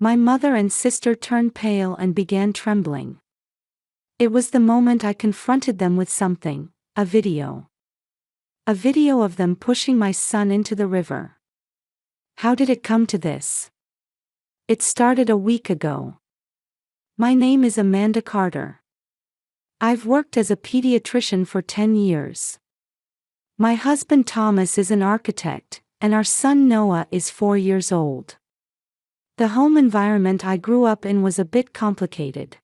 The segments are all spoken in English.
My mother and sister turned pale and began trembling. It was the moment I confronted them with something, a video. A video of them pushing my son into the river. How did it come to this? It started a week ago. My name is Amanda Carter. I've worked as a pediatrician for 10 years. My husband Thomas is an architect, and our son Noah is 4 years old. The home environment I grew up in was a bit complicated.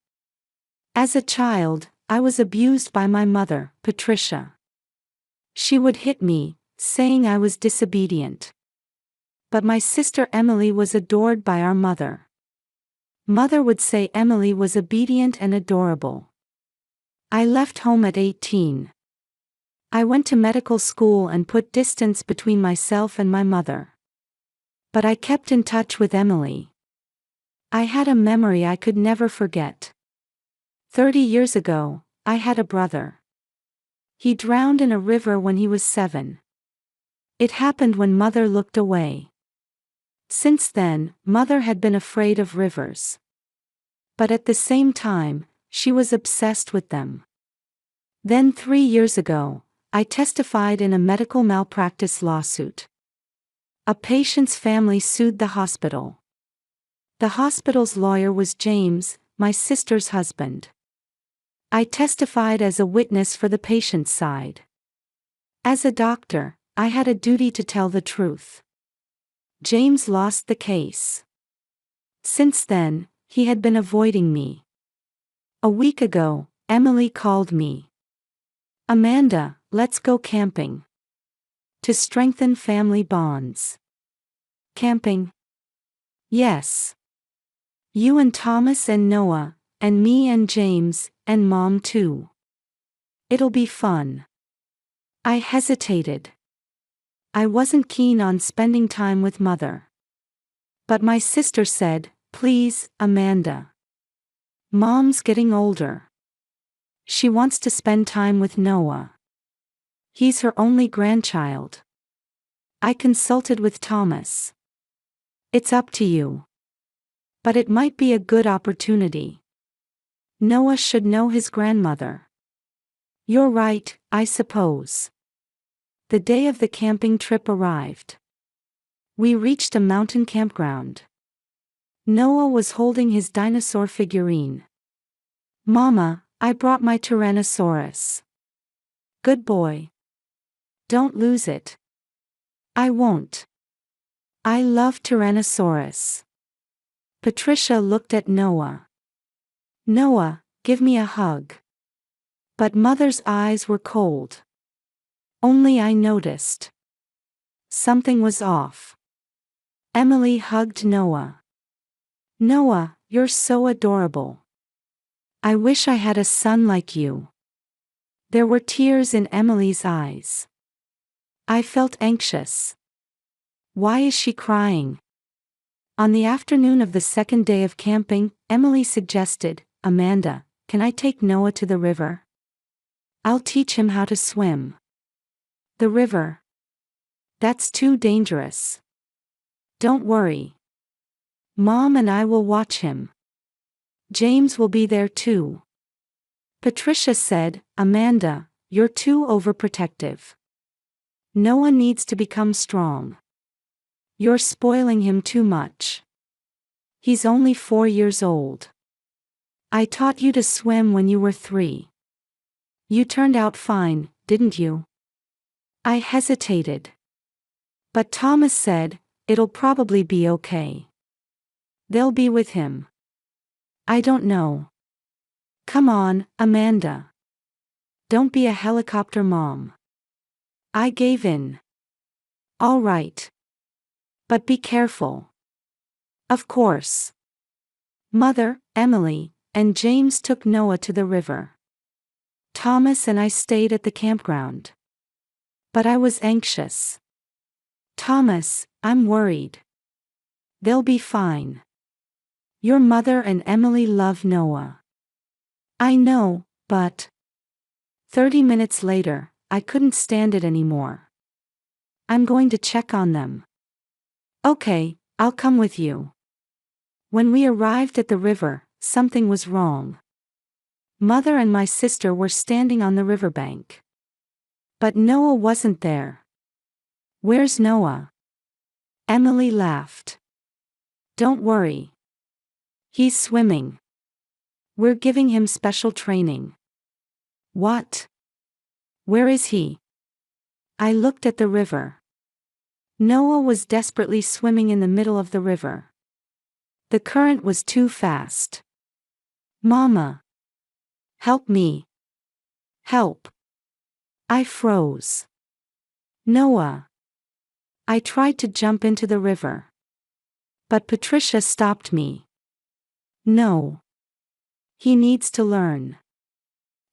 As a child, I was abused by my mother, Patricia. She would hit me, saying I was disobedient. But my sister Emily was adored by our mother. Mother would say Emily was obedient and adorable. I left home at 18. I went to medical school and put distance between myself and my mother. But I kept in touch with Emily. I had a memory I could never forget. 30 years ago, I had a brother. He drowned in a river when he was 7. It happened when Mother looked away. Since then, Mother had been afraid of rivers. But at the same time, she was obsessed with them. Then 3 years ago, I testified in a medical malpractice lawsuit. A patient's family sued the hospital. The hospital's lawyer was James, my sister's husband. I testified as a witness for the patient's side. As a doctor, I had a duty to tell the truth. James lost the case. Since then, he had been avoiding me. A week ago, Emily called me. Amanda, let's go camping. To strengthen family bonds. Camping? Yes. You and Thomas and Noah, and me and James, and Mom too. It'll be fun. I hesitated. I wasn't keen on spending time with Mother. But my sister said, please, Amanda. Mom's getting older. She wants to spend time with Noah. He's her only grandchild. I consulted with Thomas. It's up to you. But it might be a good opportunity. Noah should know his grandmother. You're right, I suppose. The day of the camping trip arrived. We reached a mountain campground. Noah was holding his dinosaur figurine. Mama, I brought my Tyrannosaurus. Good boy. Don't lose it. I won't. I love Tyrannosaurus. Patricia looked at Noah. Noah, give me a hug. But Mother's eyes were cold. Only I noticed. Something was off. Emily hugged Noah. Noah, you're so adorable. I wish I had a son like you. There were tears in Emily's eyes. I felt anxious. Why is she crying? On the afternoon of the second day of camping, Emily suggested, Amanda, can I take Noah to the river? I'll teach him how to swim. The river? That's too dangerous. Don't worry. Mom and I will watch him. James will be there too. Patricia said, Amanda, you're too overprotective. Noah needs to become strong. You're spoiling him too much. He's only 4 years old. I taught you to swim when you were 3. You turned out fine, didn't you? I hesitated. But Thomas said, it'll probably be okay. They'll be with him. I don't know. Come on, Amanda. Don't be a helicopter mom. I gave in. All right. But be careful. Of course. Mother, Emily, and James took Noah to the river. Thomas and I stayed at the campground. But I was anxious. Thomas, I'm worried. They'll be fine. Your mother and Emily love Noah. I know, but... 30 minutes later, I couldn't stand it anymore. I'm going to check on them. Okay, I'll come with you. When we arrived at the river, something was wrong. Mother and my sister were standing on the riverbank. But Noah wasn't there. "Where's Noah?" Emily laughed. "Don't worry. He's swimming. We're giving him special training." "What? Where is he?" I looked at the river. Noah was desperately swimming in the middle of the river. The current was too fast. "Mama! Help me! Help!" I froze. "Noah!" I tried to jump into the river. But Patricia stopped me. "No. He needs to learn.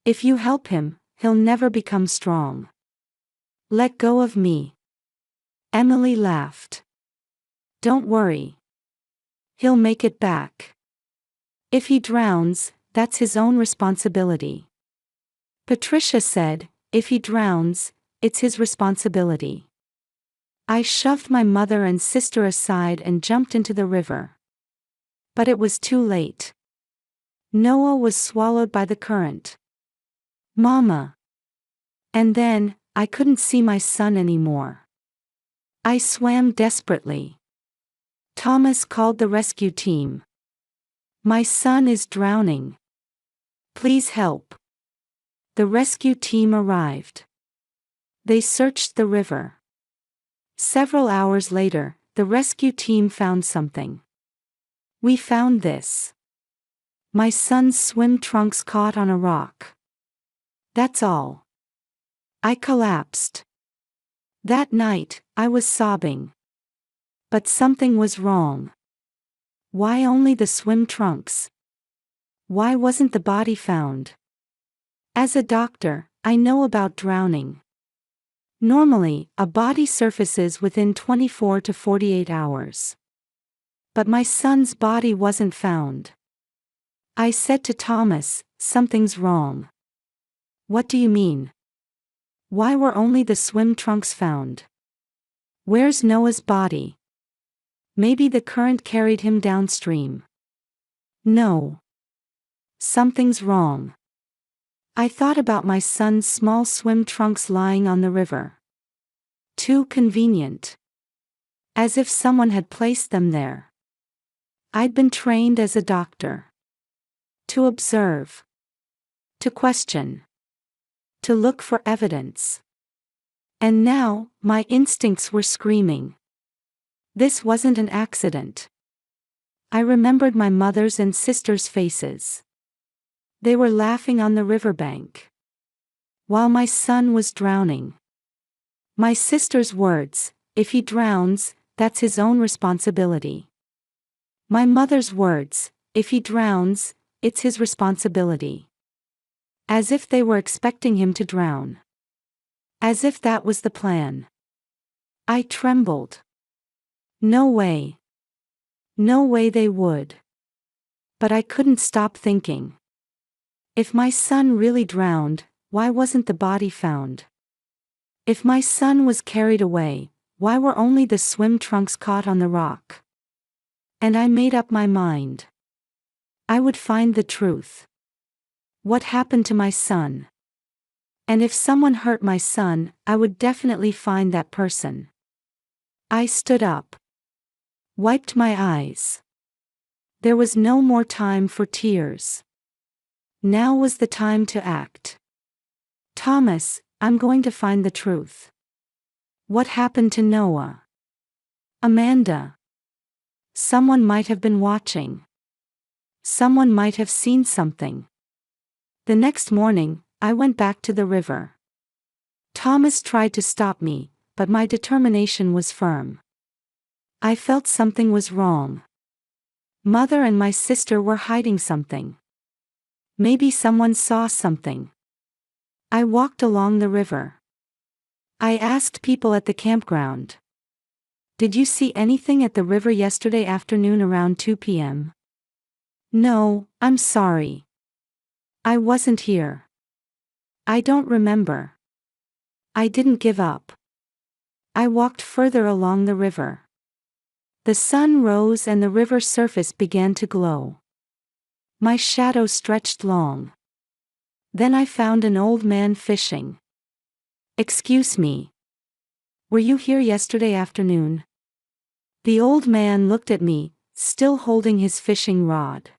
If you help him, he'll never become strong. Let go of me." Emily laughed. "Don't worry. He'll make it back. If he drowns, that's his own responsibility." Patricia said, "If he drowns, it's his responsibility." I shoved my mother and sister aside and jumped into the river. But it was too late. Noah was swallowed by the current. "Mama!" And then, I couldn't see my son anymore. I swam desperately. Thomas called the rescue team. "My son is drowning. Please help." The rescue team arrived. They searched the river. Several hours later, the rescue team found something. "We found this. My son's swim trunks caught on a rock. That's all." I collapsed. That night, I was sobbing. But something was wrong. Why only the swim trunks? Why wasn't the body found? As a doctor, I know about drowning. Normally, a body surfaces within 24 to 48 hours. But my son's body wasn't found. I said to Thomas, "Something's wrong." "What do you mean? Why were only the swim trunks found? Where's Noah's body? Maybe the current carried him downstream." "No. Something's wrong." I thought about my son's small swim trunks lying on the river. Too convenient. As if someone had placed them there. I'd been trained as a doctor. To observe. To question. To look for evidence. And now, my instincts were screaming. This wasn't an accident. I remembered my mother's and sister's faces. They were laughing on the riverbank. While my son was drowning. My sister's words, "If he drowns, that's his own responsibility." My mother's words, "If he drowns, it's his responsibility." As if they were expecting him to drown. As if that was the plan. I trembled. No way. No way they would. But I couldn't stop thinking. If my son really drowned, why wasn't the body found? If my son was carried away, why were only the swim trunks caught on the rock? And I made up my mind. I would find the truth. What happened to my son? And if someone hurt my son, I would definitely find that person. I stood up. Wiped my eyes. There was no more time for tears. Now was the time to act. "Thomas, I'm going to find the truth. What happened to Noah?" "Amanda. Someone might have been watching. Someone might have seen something." The next morning, I went back to the river. Thomas tried to stop me, but my determination was firm. I felt something was wrong. Mother and my sister were hiding something. Maybe someone saw something. I walked along the river. I asked people at the campground. "Did you see anything at the river yesterday afternoon around 2 p.m.? "No, I'm sorry. I wasn't here. I don't remember." I didn't give up. I walked further along the river. The sun rose and the river surface began to glow. My shadow stretched long. Then I found an old man fishing. "Excuse me. Were you here yesterday afternoon?" The old man looked at me, still holding his fishing rod.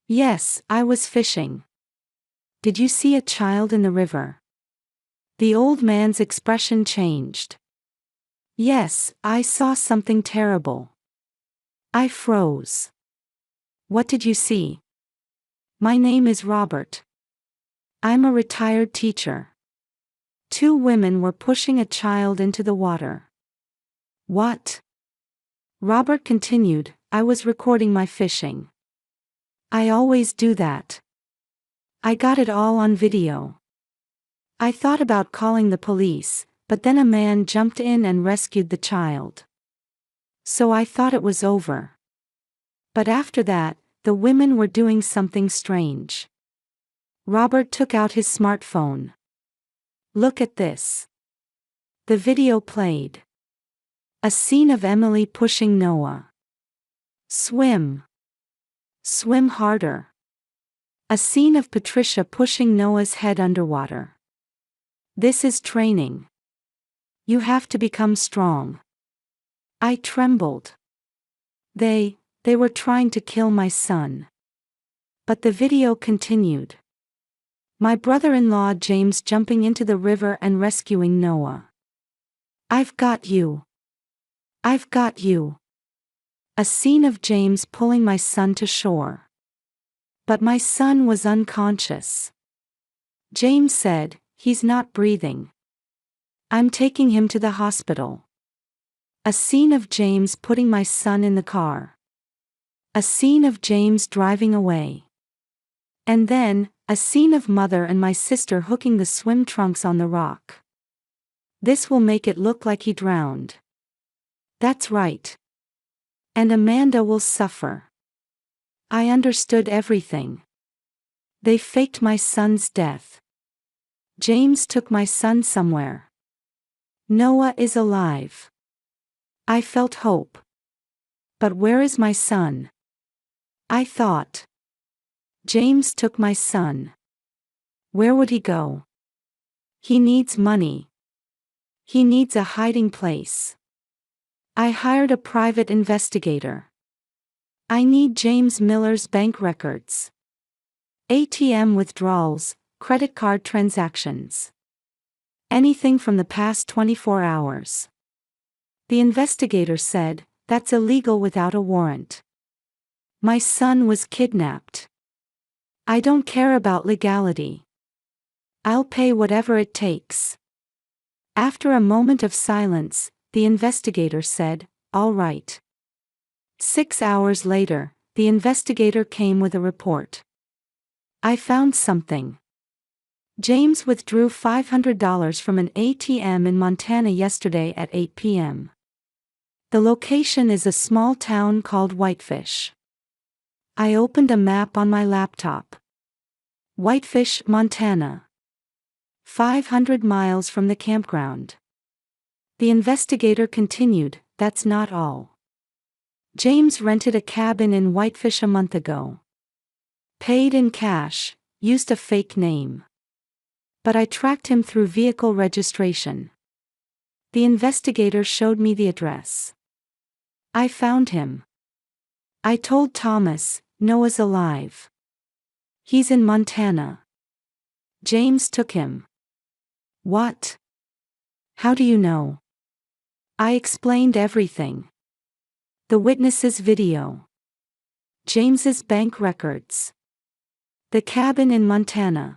"Yes, I was fishing." "Did you see a child in the river?" The old man's expression changed. "Yes, I saw something terrible." I froze. "What did you see?" "My name is Robert. I'm a retired teacher." Two women were pushing a child into the water. "What?" Robert continued, "I was recording my fishing. I always do that. I got it all on video. I thought about calling the police, but then a man jumped in and rescued the child. So I thought it was over. But after that, the women were doing something strange." Robert took out his smartphone. "Look at this." The video played. A scene of Emily pushing Noah. "Swim. Swim harder." A scene of Patricia pushing Noah's head underwater. "This is training. You have to become strong." I trembled. They were trying to kill my son. But the video continued. My brother-in-law James jumping into the river and rescuing Noah. "I've got you. I've got you." A scene of James pulling my son to shore. But my son was unconscious. James said, "He's not breathing. I'm taking him to the hospital." A scene of James putting my son in the car. A scene of James driving away. And then, a scene of mother and my sister hooking the swim trunks on the rock. "This will make it look like he drowned." "That's right. And Amanda will suffer." I understood everything. They faked my son's death. James took my son somewhere. Noah is alive. I felt hope. But where is my son? I thought. James took my son. Where would he go? He needs money. He needs a hiding place. I hired a private investigator. I need James Miller's bank records. ATM withdrawals, credit card transactions. Anything from the past 24 hours. The investigator said, "That's illegal without a warrant." My son was kidnapped. I don't care about legality. I'll pay whatever it takes. After a moment of silence, the investigator said, "All right." 6 hours later, the investigator came with a report. "I found something. James withdrew $500 from an ATM in Montana yesterday at 8 p.m. The location is a small town called Whitefish." I opened a map on my laptop. Whitefish, Montana. 500 miles from the campground. The investigator continued, "That's not all. James rented a cabin in Whitefish a month ago. Paid in cash, used a fake name. But I tracked him through vehicle registration. The investigator showed me the address. I found him. I told Thomas, Noah's alive. He's in Montana. James took him." "What? How do you know?" I explained everything. The witness's video. James's bank records. The cabin in Montana.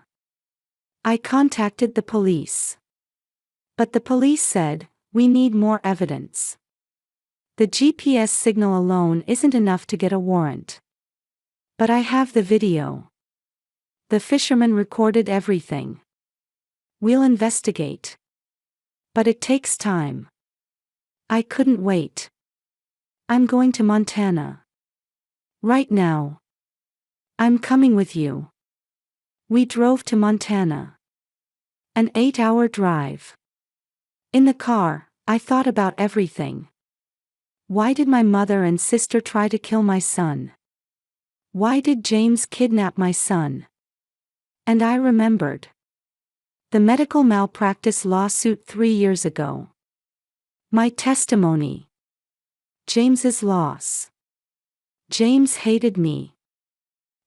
I contacted the police. But the police said, "We need more evidence. The GPS signal alone isn't enough to get a warrant." But I have the video. The fisherman recorded everything. We'll investigate. But it takes time. I couldn't wait. I'm going to Montana. Right now. I'm coming with you. We drove to Montana. An 8-hour drive. In the car, I thought about everything. Why did my mother and sister try to kill my son? Why did James kidnap my son? And I remembered the medical malpractice lawsuit 3 years ago. My testimony. James's loss. James hated me.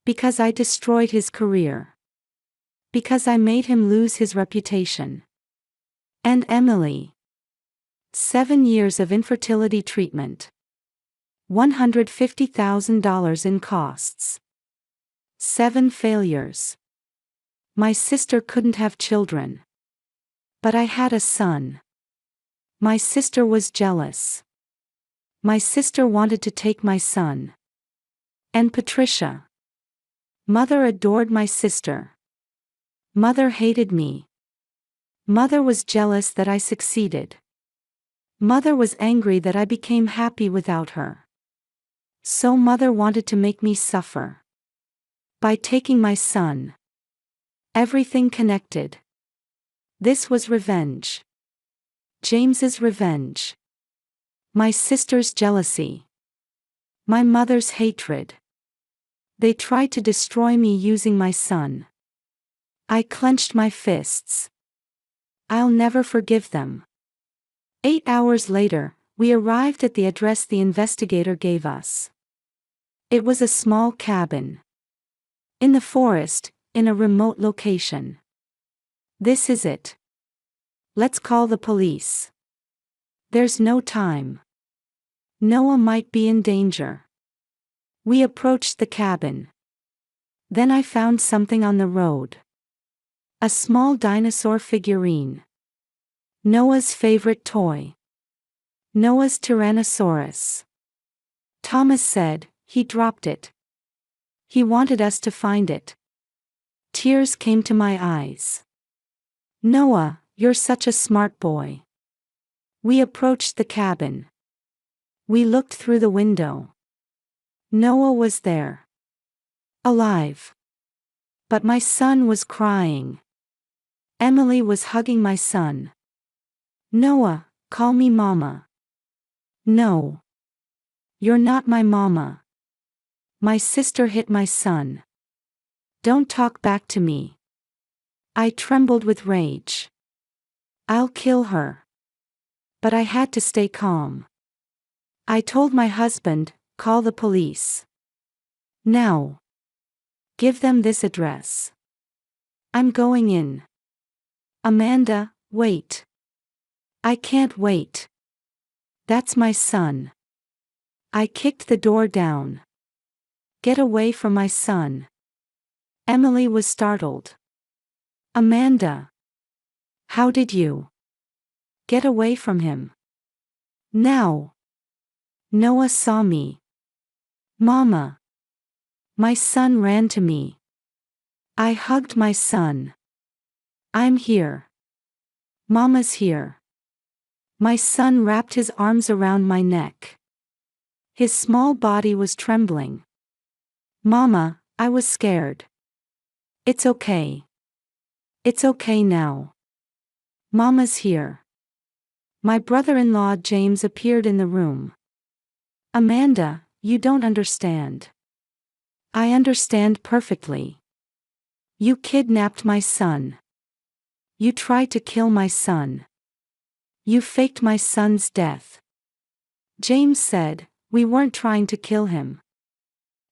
Because I destroyed his career. Because I made him lose his reputation. And Emily. 7 years of infertility treatment. $150,000 in costs. 7 failures. My sister couldn't have children. But I had a son. My sister was jealous. My sister wanted to take my son. And Patricia. Mother adored my sister. Mother hated me. Mother was jealous that I succeeded. Mother was angry that I became happy without her. So mother wanted to make me suffer. By taking my son. Everything connected. This was revenge. James's revenge. My sister's jealousy. My mother's hatred. They tried to destroy me using my son. I clenched my fists. I'll never forgive them. 8 hours later, we arrived at the address the investigator gave us. It was a small cabin. In the forest, in a remote location. This is it. Let's call the police. There's no time. Noah might be in danger. We approached the cabin. Then I found something on the road. A small dinosaur figurine. Noah's favorite toy. Noah's Tyrannosaurus. Thomas said, he dropped it. He wanted us to find it. Tears came to my eyes. Noah, you're such a smart boy. We approached the cabin. We looked through the window. Noah was there. Alive. But my son was crying. Emily was hugging my son. Noah, call me Mama. No. You're not my mama. My sister hit my son. Don't talk back to me. I trembled with rage. I'll kill her. But I had to stay calm. I told my husband, call the police. Now. Give them this address. I'm going in. Amanda, wait. I can't wait. That's my son. I kicked the door down. Get away from my son. Emily was startled. Amanda. How did you get away from him? Now. Noah saw me. Mama. My son ran to me. I hugged my son. I'm here. Mama's here. My son wrapped his arms around my neck. His small body was trembling. Mama, I was scared. It's okay. It's okay now. Mama's here. My brother-in-law James appeared in the room. Amanda, you don't understand. I understand perfectly. You kidnapped my son. You tried to kill my son. You faked my son's death. James said, we weren't trying to kill him.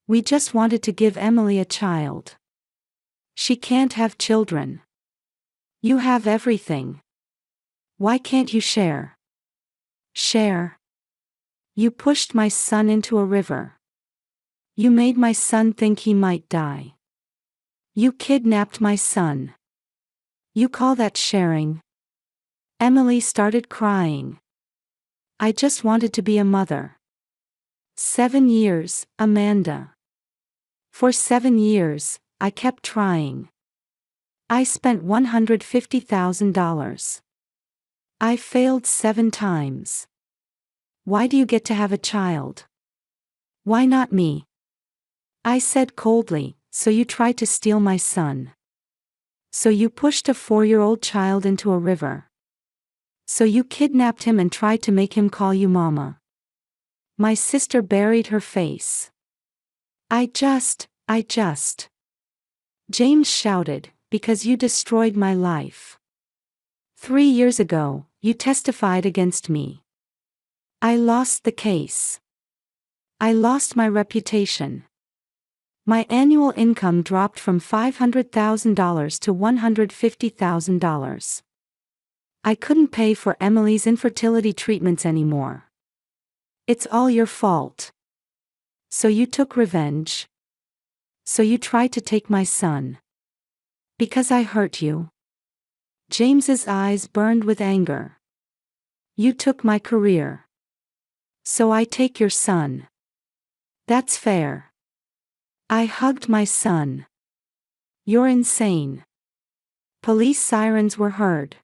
We just wanted to give Emily a child. She can't have children. You have everything. Why can't you share? Share. You pushed my son into a river. You made my son think he might die. You kidnapped my son. You call that sharing? Emily started crying. I just wanted to be a mother. 7 years, Amanda. For 7 years, I kept trying. I spent $150,000. I failed 7 times. Why do you get to have a child? Why not me? I said coldly, so you tried to steal my son. So you pushed a 4-year-old child into a river. So you kidnapped him and tried to make him call you Mama. My sister buried her face. I just. James shouted, because you destroyed my life. 3 years ago, you testified against me. I lost the case. I lost my reputation. My annual income dropped from $500,000 to $150,000. I couldn't pay for Emily's infertility treatments anymore. It's all your fault. So you took revenge. So you tried to take my son. Because I hurt you. James's eyes burned with anger. You took my career. So I take your son. That's fair. I hugged my son. You're insane. Police sirens were heard.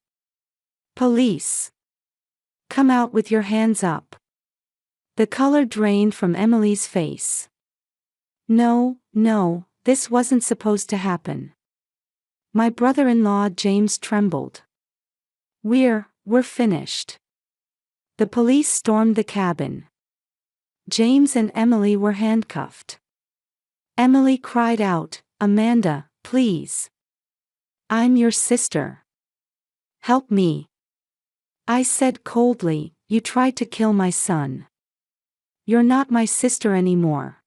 Police. Come out with your hands up. The color drained from Emily's face. No, this wasn't supposed to happen. My brother-in-law James trembled. We're finished. The police stormed the cabin. James and Emily were handcuffed. Emily cried out, Amanda, please. I'm your sister. Help me. I said coldly, you tried to kill my son. You're not my sister anymore.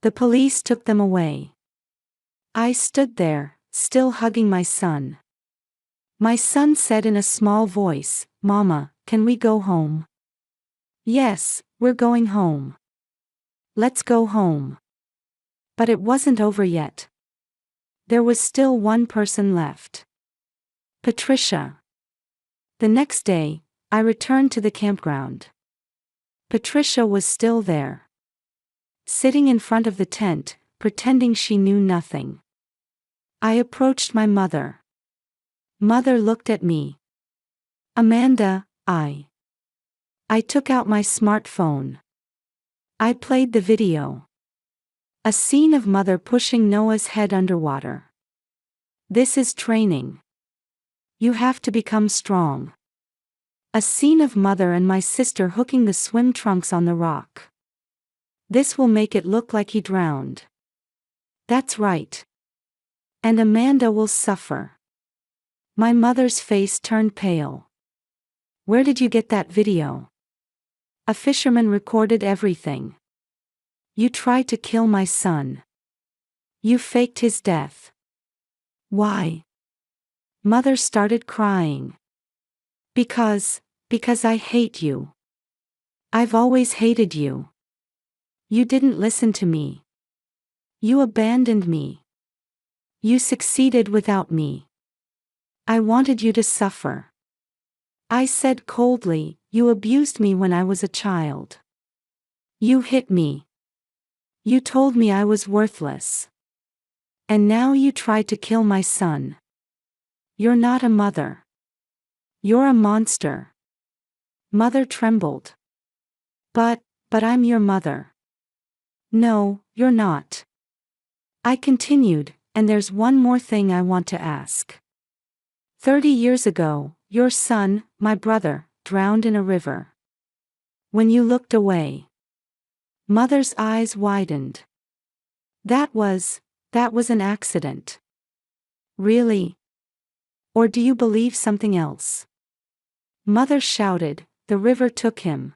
The police took them away. I stood there, still hugging my son. My son said in a small voice, Mama, can we go home? Yes, we're going home. Let's go home. But it wasn't over yet. There was still one person left. Patricia. The next day, I returned to the campground. Patricia was still there. Sitting in front of the tent, pretending she knew nothing. I approached my mother. Mother looked at me. Amanda, I took out my smartphone. I played the video. A scene of mother pushing Noah's head underwater. This is training. You have to become strong. A scene of mother and my sister hooking the swim trunks on the rock. This will make it look like he drowned. That's right. And Amanda will suffer. My mother's face turned pale. Where did you get that video? A fisherman recorded everything. You tried to kill my son. You faked his death. Why? Mother started crying. Because I hate you. I've always hated you. You didn't listen to me. You abandoned me. You succeeded without me. I wanted you to suffer. I said coldly, you abused me when I was a child. You hit me. You told me I was worthless. And now you tried to kill my son. You're not a mother. You're a monster. Mother trembled. But I'm your mother. No, you're not. I continued, and there's one more thing I want to ask. 30 years ago, your son, my brother, drowned in a river. When you looked away. Mother's eyes widened. That was an accident. Really? Or do you believe something else? Mother shouted, the river took him.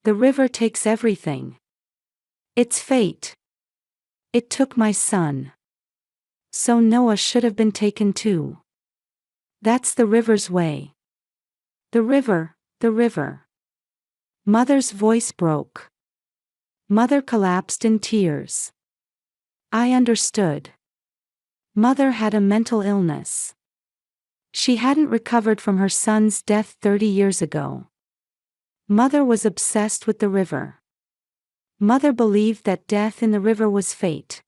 The river takes everything. It's fate. It took my son. So Noah should have been taken too. That's the river's way. The river. Mother's voice broke. Mother collapsed in tears. I understood. Mother had a mental illness. She hadn't recovered from her son's death 30 years ago. Mother was obsessed with the river. Mother believed that death in the river was fate.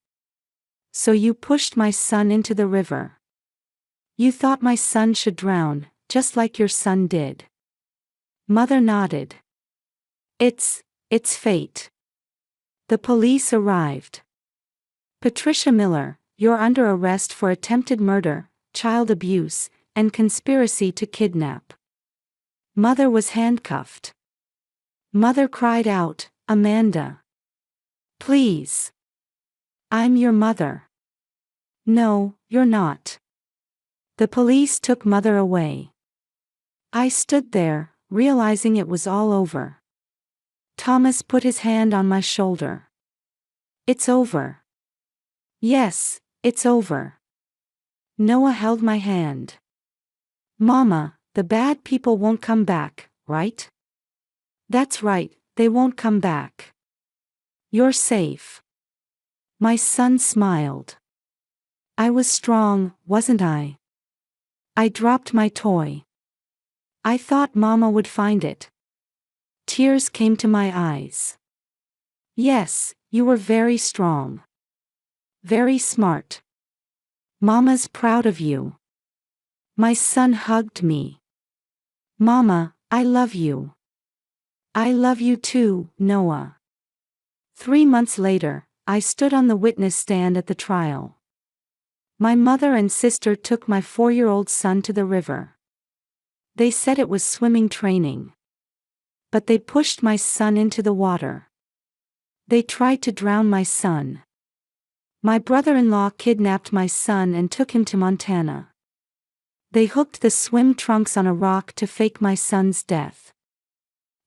So you pushed my son into the river. You thought my son should drown, just like your son did. Mother nodded. It's fate. The police arrived. Patricia Miller, you're under arrest for attempted murder, child abuse, and conspiracy to kidnap. Mother was handcuffed. Mother cried out, "Amanda. Please. I'm your mother." "No, you're not." The police took Mother away. I stood there, realizing it was all over. Thomas put his hand on my shoulder. "It's over." "Yes, it's over." Noah held my hand. "Mama, the bad people won't come back, right?" "That's right, they won't come back. You're safe." My son smiled. I was strong, wasn't I? I dropped my toy. I thought Mama would find it. Tears came to my eyes. "Yes, you were very strong. Very smart. Mama's proud of you." My son hugged me. "Mama, I love you." "I love you too, Noah." 3 months later, I stood on the witness stand at the trial. My mother and sister took my 4-year-old son to the river. They said it was swimming training. But they pushed my son into the water. They tried to drown my son. My brother-in-law kidnapped my son and took him to Montana. They hooked the swim trunks on a rock to fake my son's death.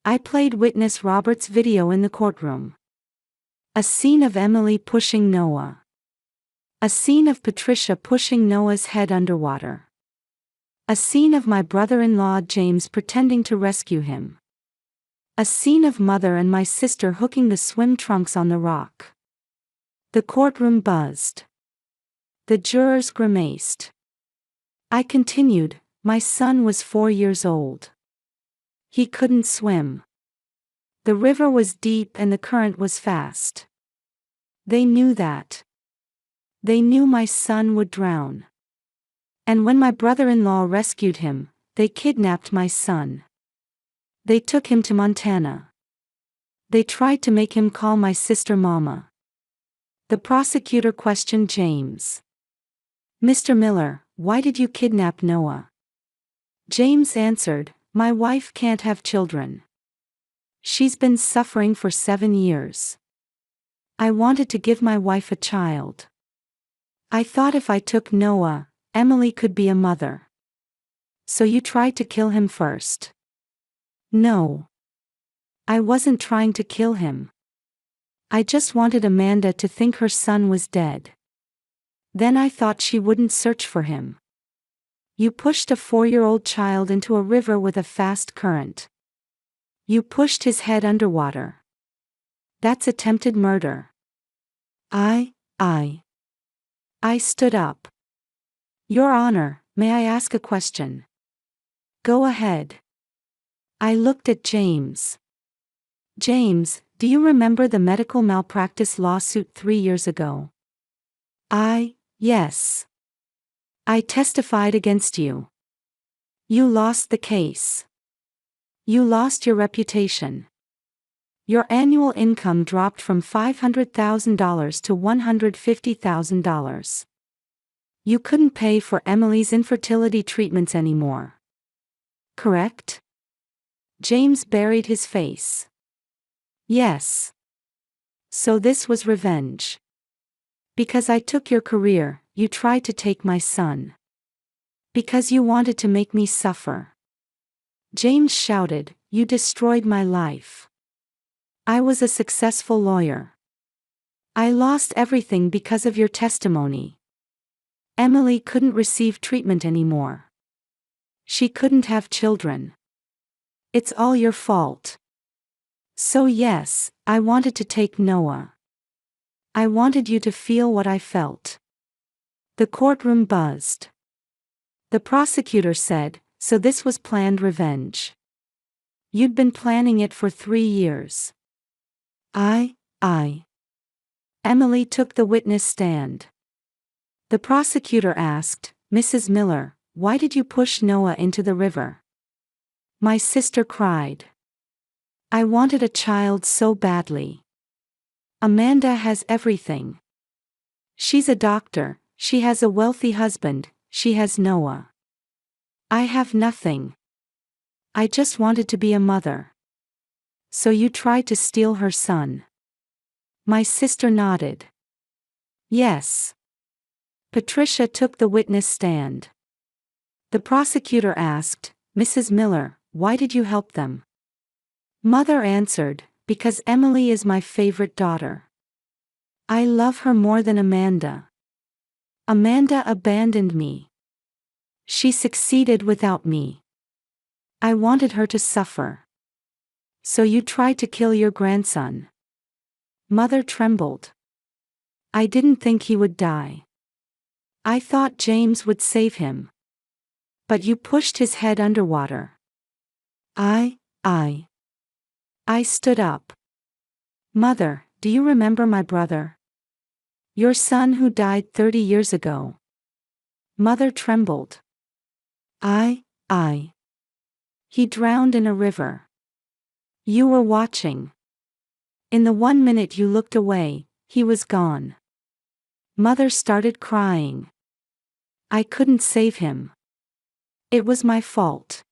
I played witness Robert's video in the courtroom. A scene of Emily pushing Noah. A scene of Patricia pushing Noah's head underwater. A scene of my brother-in-law James pretending to rescue him. A scene of Mother and my sister hooking the swim trunks on the rock. The courtroom buzzed. The jurors grimaced. I continued, my son was 4 years old. He couldn't swim. The river was deep and the current was fast. They knew that. They knew my son would drown. And when my brother-in-law rescued him, they kidnapped my son. They took him to Montana. They tried to make him call my sister Mama. The prosecutor questioned James. "Mr. Miller, why did you kidnap Noah?" James answered, "My wife can't have children. She's been suffering for 7 years. I wanted to give my wife a child. I thought if I took Noah, Emily could be a mother. So you tried to kill him first." "No. I wasn't trying to kill him. I just wanted Amanda to think her son was dead. Then I thought she wouldn't search for him." "You pushed a 4-year-old child into a river with a fast current. You pushed his head underwater. That's attempted murder." I stood up. "Your Honor, may I ask a question?" "Go ahead." I looked at James. "James, do you remember the medical malpractice lawsuit 3 years ago?" Yes. "I testified against you. You lost the case. You lost your reputation. Your annual income dropped from $500,000 to $150,000. You couldn't pay for Emily's infertility treatments anymore. Correct?" James buried his face. "Yes. So this was revenge. Because I took your career, you tried to take my son. Because you wanted to make me suffer." James shouted, "You destroyed my life. I was a successful lawyer. I lost everything because of your testimony. Emily couldn't receive treatment anymore. She couldn't have children. It's all your fault. So yes, I wanted to take Noah. I wanted you to feel what I felt." The courtroom buzzed. The prosecutor said, "So this was planned revenge. You'd been planning it for 3 years." Emily took the witness stand. The prosecutor asked, "Mrs. Miller, why did you push Noah into the river?" My sister cried. "I wanted a child so badly. Amanda has everything. She's a doctor, she has a wealthy husband, she has Noah. I have nothing. I just wanted to be a mother. So you tried to steal her son? My sister nodded. Yes. Patricia took the witness stand. The prosecutor asked, Mrs. Miller, why did you help them? Mother answered, because Emily is my favorite daughter. I love her more than Amanda. Amanda abandoned me. She succeeded without me. I wanted her to suffer. So you tried to kill your grandson? Mother trembled. I didn't think he would die. I thought James would save him. But you pushed his head underwater. I stood up. Mother, do you remember my brother? Your son who died 30 years ago. Mother trembled. He drowned in a river. You were watching. In the 1 minute you looked away, he was gone. Mother started crying. I couldn't save him. It was my fault.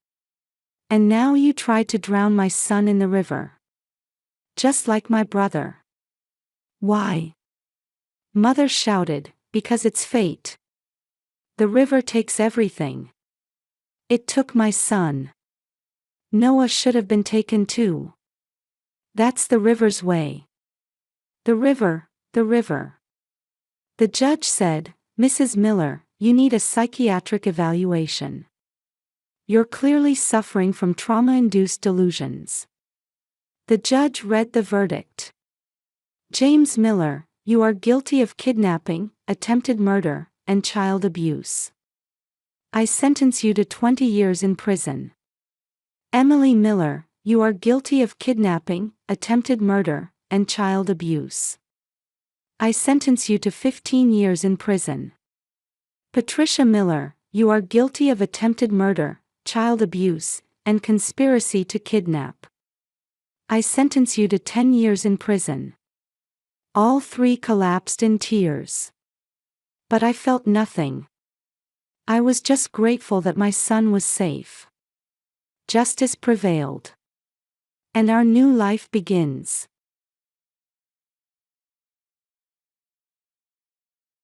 And now you tried to drown my son in the river. Just like my brother. Why? Mother shouted, because it's fate. The river takes everything. It took my son. Noah should have been taken too. That's the river's way. The river. The judge said, Mrs. Miller, you need a psychiatric evaluation. You're clearly suffering from trauma-induced delusions. The judge read the verdict. James Miller, you are guilty of kidnapping, attempted murder, and child abuse. I sentence you to 20 years in prison. Emily Miller, you are guilty of kidnapping, attempted murder, and child abuse. I sentence you to 15 years in prison. Patricia Miller, you are guilty of attempted murder, child abuse, and conspiracy to kidnap. I sentence you to 10 years in prison. All three collapsed in tears. But I felt nothing. I was just grateful that my son was safe. Justice prevailed. And our new life begins.